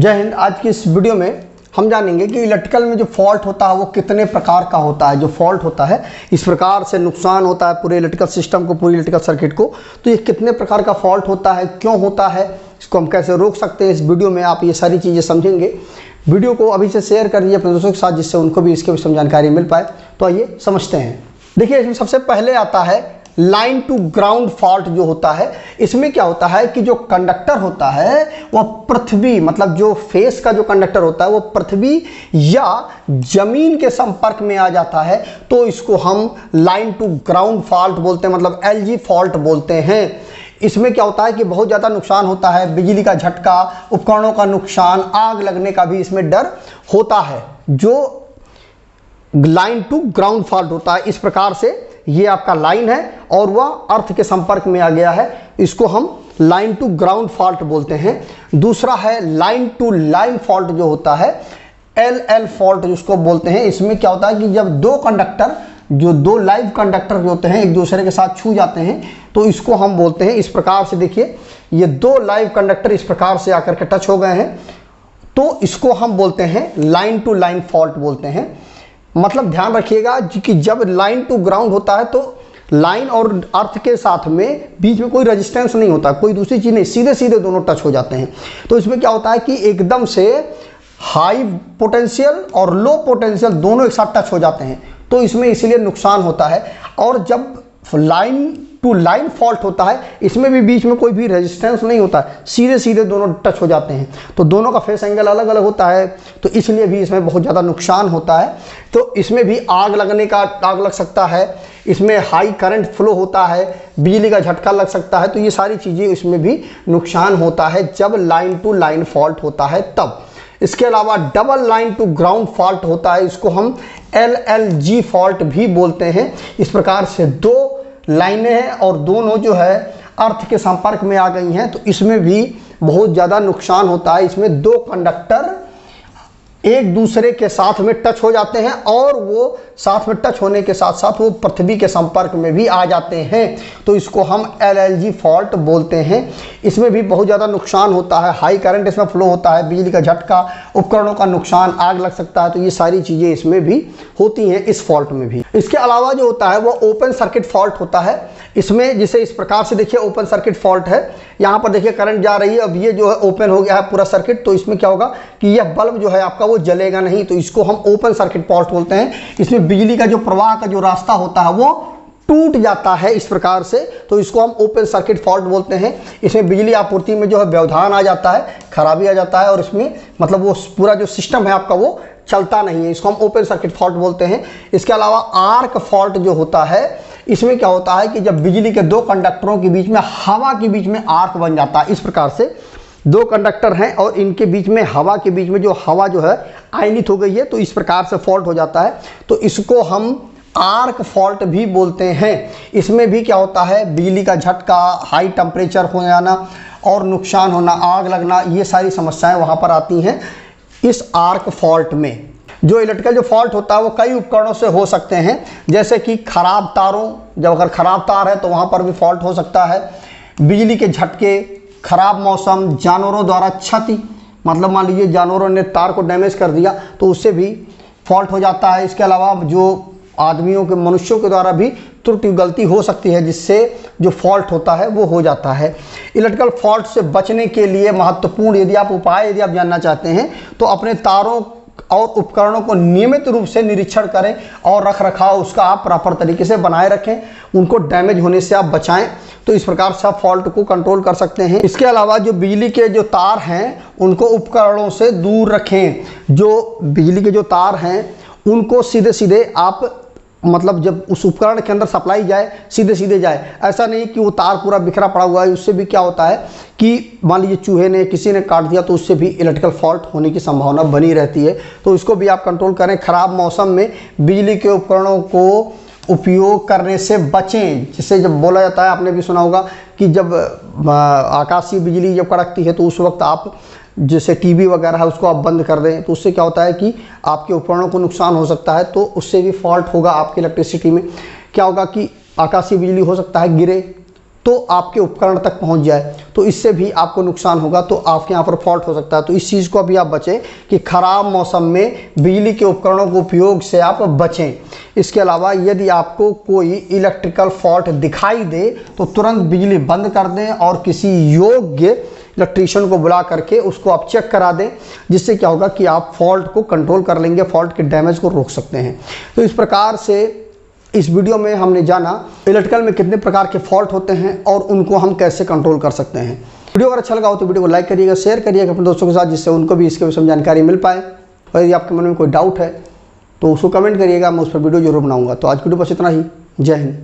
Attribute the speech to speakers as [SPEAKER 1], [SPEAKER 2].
[SPEAKER 1] जय हिंद। आज की इस वीडियो में हम जानेंगे कि इलेक्ट्रिकल में जो फॉल्ट होता है वो कितने प्रकार का होता है। जो फॉल्ट होता है इस प्रकार से नुकसान होता है पूरे इलेक्ट्रिकल सिस्टम को, पूरी इलेक्ट्रिकल सर्किट को। तो ये कितने प्रकार का फॉल्ट होता है, क्यों होता है, इसको हम कैसे रोक सकते हैं, इस वीडियो में आप ये सारी चीज़ें समझेंगे। वीडियो को अभी से शेयर कर दीजिए अपने दोस्तों के साथ, जिससे उनको भी इसके विषय में जानकारी मिल पाए। तो आइए समझते हैं। देखिए, इसमें सबसे पहले आता है लाइन टू ग्राउंड फॉल्ट। जो होता है इसमें क्या होता है कि जो कंडक्टर होता है वह पृथ्वी, मतलब जो फेस का जो कंडक्टर होता है वो पृथ्वी या जमीन के संपर्क में आ जाता है, तो इसको हम लाइन टू ग्राउंड फॉल्ट बोलते हैं, मतलब LG फॉल्ट बोलते हैं। इसमें क्या होता है कि बहुत ज़्यादा नुकसान होता है, बिजली का झटका, उपकरणों का नुकसान, आग लगने का भी इसमें डर होता है। जो लाइन टू ग्राउंड फॉल्ट होता है इस प्रकार से, ये आपका लाइन है और वह अर्थ के संपर्क में आ गया है, इसको हम लाइन टू ग्राउंड फॉल्ट बोलते हैं। दूसरा है लाइन टू लाइन फॉल्ट जो होता है LL फॉल्ट जिसको बोलते हैं। इसमें क्या होता है कि जब दो कंडक्टर, जो दो लाइव कंडक्टर जो होते हैं एक दूसरे के साथ छू जाते हैं, तो इसको हम बोलते हैं इस प्रकार से। देखिए, ये दो लाइव कंडक्टर इस प्रकार से आकर के टच हो गए हैं, तो इसको हम बोलते हैं लाइन टू लाइन फॉल्ट बोलते हैं। मतलब ध्यान रखिएगा कि जब लाइन टू ग्राउंड होता है तो लाइन और अर्थ के साथ में बीच में कोई रेजिस्टेंस नहीं होता, कोई दूसरी चीज़ नहीं, सीधे सीधे दोनों टच हो जाते हैं। तो इसमें क्या होता है कि एकदम से हाई पोटेंशियल और लो पोटेंशियल दोनों एक साथ टच हो जाते हैं, तो इसमें इसीलिए नुकसान होता है। और जब लाइन टू लाइन फॉल्ट होता है इसमें भी बीच में कोई भी रेजिस्टेंस नहीं होता है, सीधे सीधे दोनों टच हो जाते हैं, तो दोनों का फेस एंगल अलग अलग होता है, तो इसलिए भी इसमें बहुत ज़्यादा नुकसान होता है। तो इसमें भी आग लग सकता है, इसमें हाई करंट फ्लो होता है, बिजली का झटका लग सकता है, तो ये सारी चीज़ें इसमें भी नुकसान होता है जब लाइन टू लाइन फॉल्ट होता है तब। इसके अलावा double line to ground fault होता है, इसको हम LLG फॉल्ट भी बोलते हैं। इस प्रकार से दो लाइनें हैं और दोनों जो है अर्थ के संपर्क में आ गई हैं, तो इसमें भी बहुत ज़्यादा नुकसान होता है। इसमें दो कंडक्टर एक दूसरे के साथ में टच हो जाते हैं और वो साथ में टच होने के साथ साथ वो पृथ्वी के संपर्क में भी आ जाते हैं, तो इसको हम LLG फॉल्ट बोलते हैं। इसमें भी बहुत ज़्यादा नुकसान होता है, हाई करंट इसमें फ्लो होता है, बिजली का झटका, उपकरणों का नुकसान, आग लग सकता है, तो ये सारी चीज़ें इसमें भी होती हैं इस फॉल्ट में भी। इसके अलावा जो होता है वो ओपन सर्किट फॉल्ट होता है। इसमें जिसे इस प्रकार से देखिए, ओपन सर्किट फॉल्ट है, यहाँ पर देखिए करंट जा रही है, अब ये जो है ओपन हो गया है पूरा सर्किट, तो इसमें क्या होगा कि यह बल्ब जो है आपका वो जलेगा नहीं, तो इसको हम ओपन सर्किट फॉल्ट बोलते हैं। इसमें बिजली का जो प्रवाह का जो रास्ता होता है वो टूट जाता है इस प्रकार से, तो इसको हम ओपन सर्किट फॉल्ट बोलते हैं। इसमें बिजली आपूर्ति में जो है व्यवधान आ जाता है, खराबी आ जाता है, और इसमें मतलब वो पूरा जो सिस्टम है आपका वो चलता नहीं है, इसको हम ओपन सर्किट फॉल्ट बोलते हैं। इसके अलावा आर्क फॉल्ट जो होता है, इसमें क्या होता है कि जब बिजली के दो कंडक्टरों के बीच में, हवा के बीच में आर्क बन जाता है। इस प्रकार से दो कंडक्टर हैं और इनके बीच में, हवा के बीच में जो हवा जो है आयनित हो गई है, तो इस प्रकार से फॉल्ट हो जाता है, तो इसको हम आर्क फॉल्ट भी बोलते हैं। इसमें भी क्या होता है, बिजली का झटका, हाई टेम्परेचर हो जाना और नुकसान होना, आग लगना, ये सारी समस्याएं वहाँ पर आती हैं इस आर्क फॉल्ट में। जो इलेक्ट्रिकल जो फॉल्ट होता है वो कई उपकरणों से हो सकते हैं, जैसे कि खराब तारों, जब अगर खराब तार है तो वहाँ पर भी फॉल्ट हो सकता है, बिजली के झटके, खराब मौसम, जानवरों द्वारा क्षति, मतलब मान लीजिए जानवरों ने तार को डैमेज कर दिया तो उससे भी फॉल्ट हो जाता है। इसके अलावा जो आदमियों के, मनुष्यों के द्वारा भी त्रुटि गलती हो सकती है, जिससे जो फॉल्ट होता है वो हो जाता है। इलेक्ट्रिकल फॉल्ट से बचने के लिए महत्वपूर्ण यदि आप जानना चाहते हैं तो अपने तारों और उपकरणों को नियमित रूप से निरीक्षण करें और रख रखाव उसका आप प्रॉपर तरीके से बनाए रखें, उनको डैमेज होने से आप बचाएं, तो इस प्रकार से आप फॉल्ट को कंट्रोल कर सकते हैं। इसके अलावा जो बिजली के जो तार हैं उनको उपकरणों से दूर रखें। जो बिजली के जो तार हैं उनको सीधे सीधे आप, मतलब जब उस उपकरण के अंदर सप्लाई जाए सीधे सीधे जाए, ऐसा नहीं कि वो तार पूरा बिखरा पड़ा हुआ है। उससे भी क्या होता है कि मान लीजिए चूहे ने, किसी ने काट दिया, तो उससे भी इलेक्ट्रिकल फॉल्ट होने की संभावना बनी रहती है, तो इसको भी आप कंट्रोल करें। खराब मौसम में बिजली के उपकरणों को उपयोग करने से बचें, जिससे जब बोला जाता है, आपने भी सुना होगा कि जब आकाशीय बिजली जब कड़कती है तो उस वक्त आप जैसे टीवी वगैरह है उसको आप बंद कर दें, तो उससे क्या होता है कि आपके उपकरणों को नुकसान हो सकता है, तो उससे भी फॉल्ट होगा आपकी इलेक्ट्रिसिटी में। क्या होगा कि आकाशीय बिजली हो सकता है गिरे, तो आपके उपकरण तक पहुंच जाए, तो इससे भी आपको नुकसान होगा, तो आपके यहाँ पर फॉल्ट हो सकता है। तो इस चीज़ को अभी आप बचें कि ख़राब मौसम में बिजली के उपकरणों के उपयोग से आप बचें। इसके अलावा यदि आपको कोई इलेक्ट्रिकल फॉल्ट दिखाई दे तो तुरंत बिजली बंद कर दें और किसी योग्य इलेक्ट्रीशियन को बुला करके उसको आप चेक करा दें, जिससे क्या होगा कि आप फॉल्ट को कंट्रोल कर लेंगे, फॉल्ट के डैमेज को रोक सकते हैं। तो इस प्रकार से इस वीडियो में हमने जाना इलेक्ट्रिकल में कितने प्रकार के फॉल्ट होते हैं और उनको हम कैसे कंट्रोल कर सकते हैं। वीडियो अगर अच्छा लगा हो तो वीडियो को लाइक करिएगा, शेयर करिएगा अपने दोस्तों के साथ, जिससे उनको भी इसके विषय में जानकारी मिल पाए। और यदि आपके मन में कोई डाउट है तो उसको कमेंट करिएगा, मैं उस पर वीडियो जरूर बनाऊंगा। तो आज की वीडियो बस इतना ही। जय हिंद।